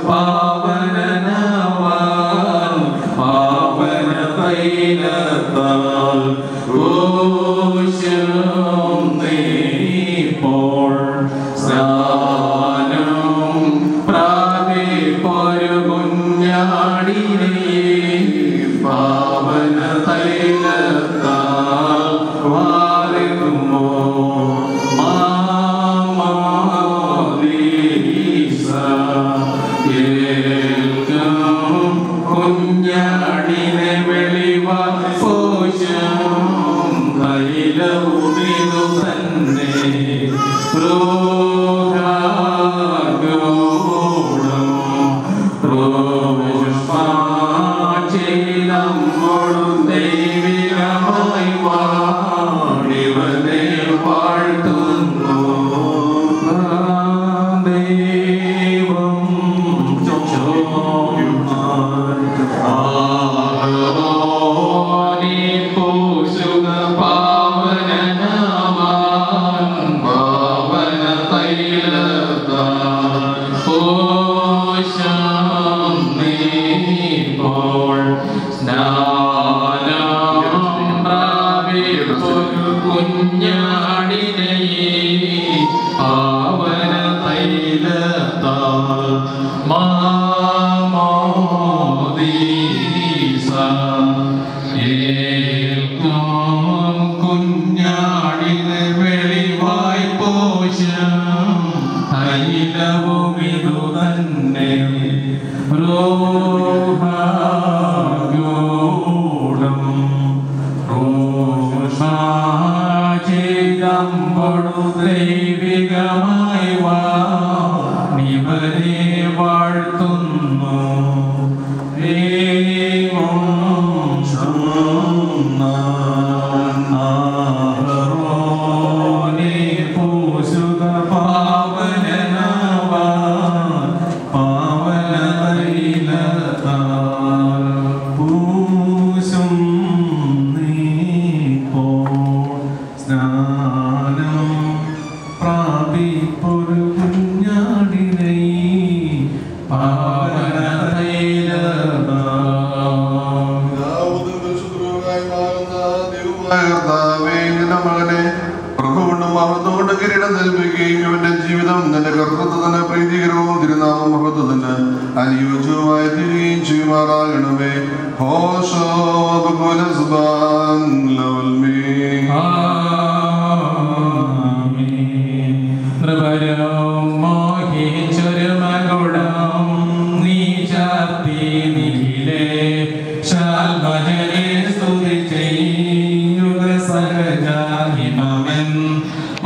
പാവനനവാൻ പാവന തൈലത്താൽ ഘോഷം നീപ്പോൾ സ്നാനം പ്രാപിപ്പൊരു കുഞ്ഞാടിനെ പാവന തൈലത്താൽ വാരുമോ കുഞ്ഞാടിനെ വെളിവാൻ പോഷം തൈലവുമിതു തന്നെ ദൈവികമായി വാണിവനെ വാഴ്ത്തുന്നു ദൈവം പൂസുക പാവനനവാൻ പാവന തൈലത്താൽ പോഷം നീപ്പോൾ സ്നാനം പ്രാപിപ്പൊരു കുഞ്ഞാടിനെ പാവന തൈലത്താൽ മാമോദീസ ഏൽക്കും കുഞ്ഞാടിനെ വെളിവായി പോഷം തൈലവുമിതു തന്നെ രോഗം ചെയ്തമ്പൊടു ദൈവികമായി വാണിവനെ വാഴ്ത്തുന്നു ദൈവം പൂസുക പാവനനവാൻ പാവന തൈലത്താൽ പൂശും നീപ്പോൾ സ്നാനം പ്രാപിപ്പൊരു കുഞ്ഞാടിനെ പാവന മകനെ പ്രഭുകൊണ്ടും മഹത്വകൊണ്ട് കിരീടം നൽകുകയും ഇവന്റെ ജീവിതം നിന്റെ കർത്തൃത്വത്തിന് പ്രീതികരവും തിരുനാമ മഹത്വത്തിന് അനുയോജ്യവുമായി തീരുകയും ചെയ്യുമാറാകണമേ. ഹോശോ ബകുലസ്ബാൻ ലവൽമീ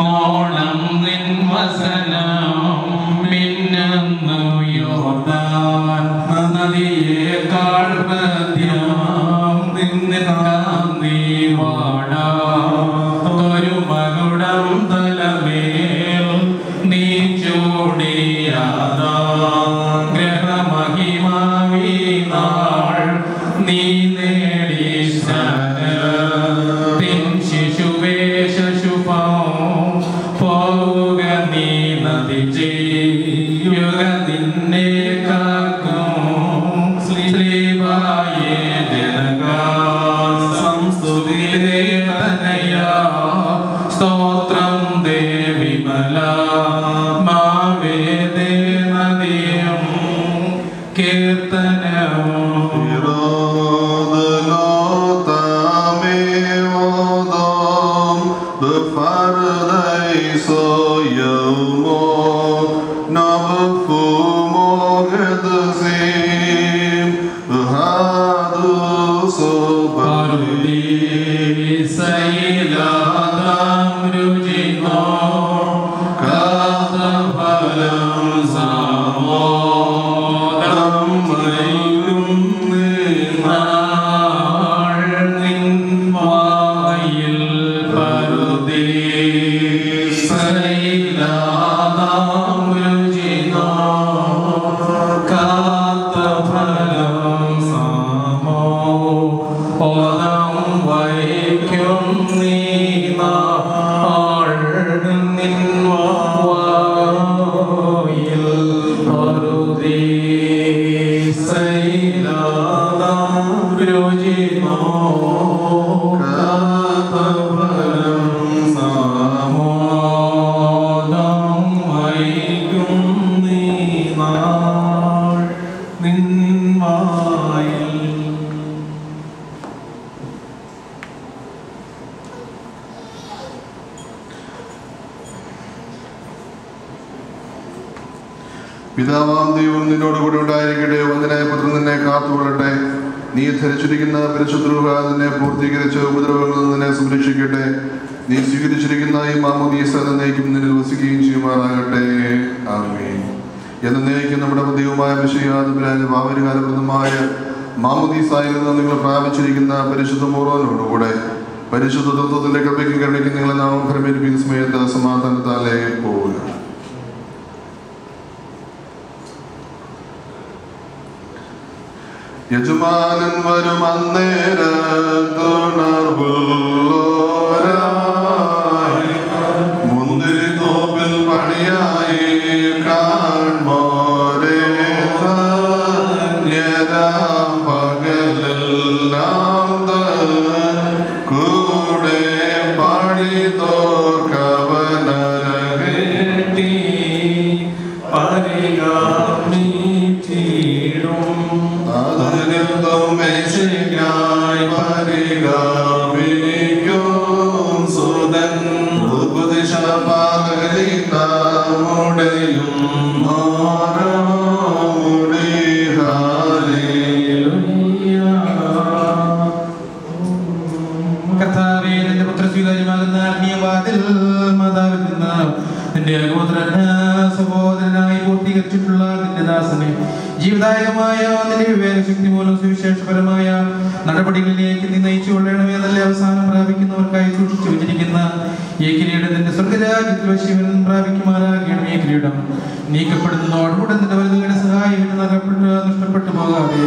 ഓണം നിൻ വസനം മിന്നുന്നു യോർദാൻ നദിയേക്കാൾ മധ്യം നിന്നെ വാടാ ഒരു മകുടം തലമേൽ നീ ചൂടിയാതാ ഗ്രഹമഹിമാവി നാൾ നീ നേടി തിൻ ശിശുവേ ശശുപോ പോക നീ നദി ചെയ്യുക നിന്നെ കാക്കും ശ്രീവായേ ജനക സംസ്തുതിരേ തനയാ സ്തോത്രം ദേവിമല മാവേദേ നദിയം കീർത്തനവും Say, പിതാവാം ദൈവം നിന്നോട് കൂടെ ഉണ്ടായിരിക്കട്ടെ. വന്ദനായ പുത്രൻ നിന്നെ കാത്തുകൊള്ളട്ടെ. നീ ധരിച്ചിരിക്കുന്ന പരിശുദ്ധ രൂപ നിന്നെ പൂർത്തീകരിച്ച് ഉപദ്രവങ്ങളിൽ നിന്ന് നിന്നെ സംരക്ഷിക്കട്ടെ. നീ സ്വീകരിച്ചിരിക്കുന്ന ഈ മാമോദീസ എന്നേക്കും നിന്നിൽ വസിക്കുകയും ചെയ്യുമാറാകട്ടെ. ആമേൻ. എന്നേക്കും നമ്മുടെ ദൈവമായ മിശിഹായുടെ ഭാവകാലപ്രദമായ മാമോദീസായിൽ നിന്ന് നിങ്ങൾ പ്രാപിച്ചിരിക്കുന്ന പരിശുദ്ധ മോറോനോടുകൂടെ പരിശുദ്ധ തത്വത്തിന്റെ കൃപയ്ക്കും കരുണയ്ക്കും നിങ്ങളെ നാമം ഫലമേൽപ്പിക്കുന്ന സമയത്ത് സമാധാനത്താലേ പോകുക. യജമാനൻ വരും അന്നേരത്തുണർവുള്ളോരായി മുന്തിരി തോപ്പിൽ പണിയായി കാൺമോരേ പകലെല്ലാം കൂടെ പാടി തോർക്കവനരകേട്ടി സഹോദരനായി പൂർത്തീകരിച്ചിട്ടുള്ള നിന്റെ ദാസനെ ജീവദായകമായ നിന്റെ വിവേകശക്തി മൂലം സുവിശേഷപരമായ നടപടികളിലേക്ക് നീ നയിച്ചു കൊള്ളണമേ. നല്ല അവസാനം പ്രാപിക്കുന്നവർക്കായി സൂക്ഷിച്ചു വെച്ചിരിക്കുന്ന ഈ കിരീടത്തിന്റെ സ്വർഗരാജ്യത്തിൽ ശിവൻ പ്രാപിക്കുമാറാകണം. ഈ കിരീടം നീക്കപ്പെടുന്നതോടുകൂടെ നിന്റെ വലുതുകളുടെ സഹായം നഷ്ടപ്പെട്ടു പോകാതെ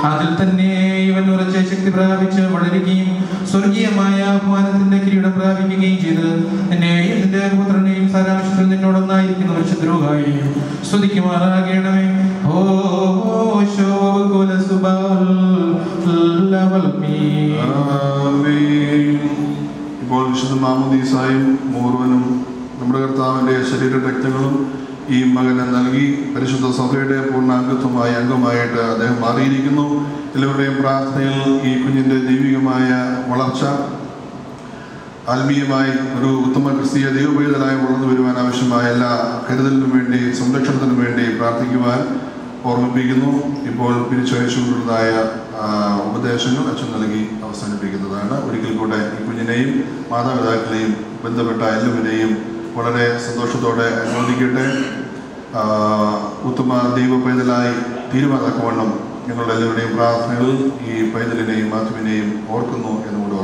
അതിൽ തന്നെ ഇവൻ ഉറച്ച ശക്തി പ്രാപിച്ച് വളരുകയും സ്വർഗീയമായ ആഹ്വാനത്തിന്റെ കിരീടം പ്രാപിക്കുകയും ചെയ്ത് എന്നെയും നിന്റെ പുത്രനെയും സാരാംശത്തിൽ നിന്നോടൊന്നായിരിക്കുന്ന ശത്രുവായി സ്തുതിക്കുമാറാകണമേ. ഇപ്പോൾ വിശുദ്ധ മാമോദീസായും മോറുവനും നമ്മുടെ കർത്താവിന്റെ ശരീര രക്തങ്ങളും ഈ മകനെ നൽകി പരിശുദ്ധ സഭയുടെ പൂർണ്ണാംഗത്വമായ അംഗമായിട്ട് അദ്ദേഹം മാറിയിരിക്കുന്നു. എല്ലാവരുടെയും പ്രാർത്ഥനയിൽ ഈ കുഞ്ഞിന്റെ ദൈവികമായ വളർച്ച ആത്മീയമായി ഒരു ഉത്തമ ക്രിസ്തീയ ദൈവപൈതലായി വളർന്നു വരുവാൻ ആവശ്യമായ എല്ലാ കരുതലിനും വേണ്ടി സംരക്ഷണത്തിനും വേണ്ടി പ്രാർത്ഥിക്കുവാൻ ഓർമ്മിപ്പിക്കുന്നു. ഇപ്പോൾ പിരിച്ചയച്ചുകൊണ്ടുള്ളതായ ഉപദേശങ്ങൾ അച്ഛൻ നൽകി അവസാനിപ്പിക്കുന്നതാണ്. ഒരിക്കൽ കൂടെ ഈ കുഞ്ഞിനെയും മാതാപിതാക്കളെയും ബന്ധപ്പെട്ട എല്ലാവരെയും വളരെ സന്തോഷത്തോടെ അനുമോദിക്കട്ടെ. ഉത്തമ ദൈവ പൈതലായി തീരുമാനമാക്കവണ്ണം ഞങ്ങളുടെ എല്ലാവരുടെയും പ്രാർത്ഥനകളിൽ ഈ പൈതലിനെയും മാത്യുവിനെയും ഓർക്കുന്നു എന്നുകൂടെ